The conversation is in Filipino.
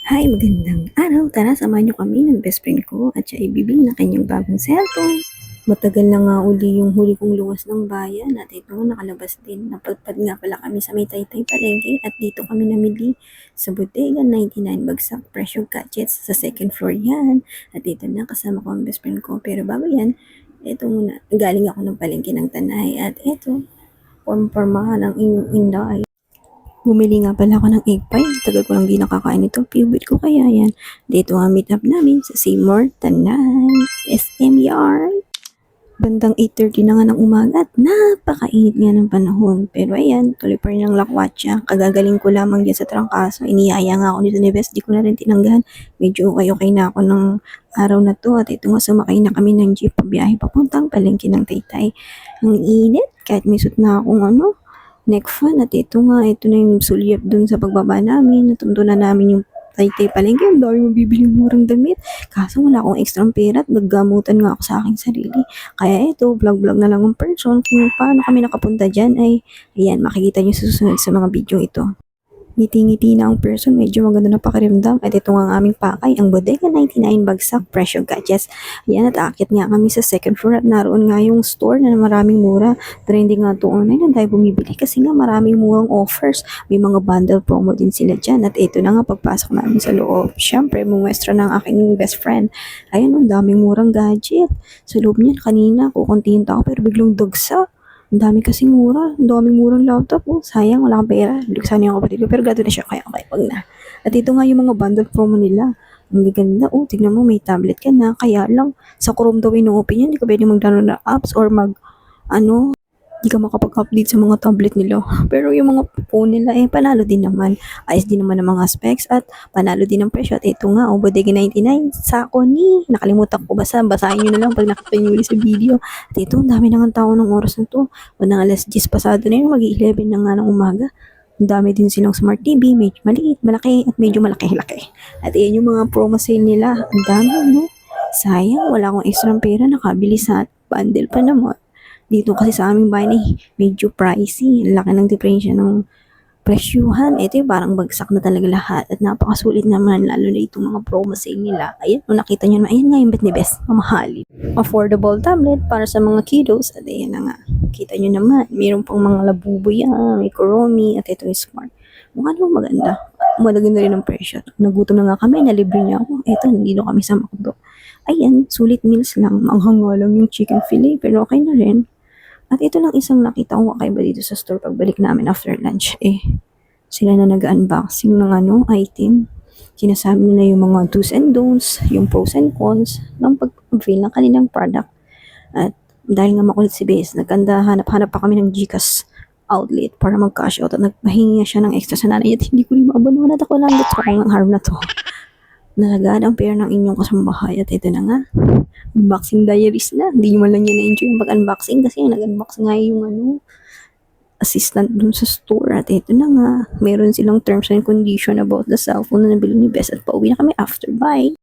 Hi, magandang araw. Tara, samahan niyo kami ng best friend ko at siya ibibili na kanyang bagong cellphone. Matagal na nga uli yung huli kong luwas ng bayan at ito nakalabas din. Napadpad nga pala kami sa may Taytay Palengke at dito kami namili sa Bodega 99 Bagsak Presyo Gadgets sa second floor yan. At dito na kasama ko ang best friend ko. Pero bago yan, ito muna. Galing ako ng palengke ng Tanay at ito, form-formahan ang inyong inday. Bumili nga pala ako ng egg pie. Tagal ko lang di nakakain ito. Favorite ko kaya yan. Dito ang meet up namin sa Seymour, Tanay, SM Yard. Bandang 8:30 na nga ng umaga at napakainit nga ng panahon. Pero ayan, tuloy pa rin ang lakwatsa. Kagagaling ko lamang dyan sa trangkaso. Iniyaya nga ako nito ni Best. Di ko na rin tinanggahan. Medyo okay na ako ng araw na to. At ito nga, sumakay na kami ng jeep pabiyahe papuntang palengke ng Taytay. Ang init. Kahit may suit na akong neck fan. At ito na yung sulyap dun sa pagbaba namin. Natuntunan namin yung Taytay Palengke. Ang dami mabibiling murang damit. Kaso wala akong extra pera at naggamutan nga ako sa aking sarili. Kaya ito, vlog-vlog na lang ang person. Kung paano kami nakapunta dyan ay, ayan, makikita nyo sa susunod sa mga video ito. Ngiti-ngiti na ang person, medyo maganda na pakiramdam. At ito nga ang aming pakay, ang Bodega 99 Bagsak Presyo Gadgets. Ayan, at aakyat nga kami sa second floor at naroon nga yung store na maraming mura. Trending nga ito online na tayo bumibili kasi nga maraming murang offers. May mga bundle promo din sila dyan. At ito na nga pagpasok namin sa loob. Siyempre, mumuestra ng aking best friend. Ayan, ang daming murang gadget. Sa loob niyan kanina, kukuntiin tao pero biglang dagsa. Ang dami kasing mura. Ang daming murang laptop. Oh, sayang, wala kang pera. Bili sana yung kapatid ko. Pero gato na siya. Kaya okay, pag na. At ito nga yung mga bundle promo nila. Ang ganda. Oh, tignan mo, may tablet ka na. Kaya lang, sa Chrome daw ino-open yan. Hindi ka pwede mag-download ng apps or hindi ka makapag-update sa mga tablet nila. Pero yung mga phone nila, panalo din naman. Ayos din naman ang mga specs at panalo din ang presyo. At ito nga, Bodega 99, sako ni. Nakalimutan ko basahin nyo na lang pag nakita nyo ulit sa video. At ito, ang dami na nga tao ng oras na to. Ng alas 10 pasado na yun, mag-11 na nga ng umaga. Ang dami din silang smart TV, medyo maliit, malaki, at medyo malaki-laki. At iyan yung mga promo sale nila. Ang dami, no? Sayang, wala akong extra pera, nakabili sa bundle pa naman. Dito kasi sa aming bahay medyo pricey. Ang laki ng diferensya ng presyuhan. Ito yung parang bagsak na talaga lahat. At napakasulit naman, lalo na itong mga promo sale nila. Ayan, kung nakita nyo naman, ayan nga yung bet ni Best. Mamahalin. Affordable tablet para sa mga kiddos. At ayan na nga. Kita nyo naman, mayroon pang mga labubo yan, may Kuromi, at ito yung smart. Mukha naman maganda. Maganda rin ang presyo. Nagutom na nga kami, nalibre niya ako. Ito, nandito kami sa McDo. Ayan, sulit meals lang. Manghang nga lang yung chicken fillet, pero okay na rin. At ito lang isang nakita kong kakaiba dito sa store pagbalik namin after lunch. Sila na nag-unboxing ng item. Sinasabi nila yung mga do's and don'ts, yung pros and cons ng pag-avail ng kanilang product. At dahil nga makulit si Bes, nagkanda hanap-hanap pa kami ng GCash outlet para mag-cash out at nagpahingi siya ng extra sa nanay at hindi ko rin maabanuan at ako lang at ako ang harm na to. Nalagad ang pera ng inyong kasambahay at ito na nga. Unboxing diaries na. Hindi nyo man lang yun na-enjoy yung pag-unboxing kasi nag-unbox nga yung assistant dun sa store. At ito na nga. Meron silang terms and condition about the cellphone na nabili ni Bess at pauwi na kami after. Bye!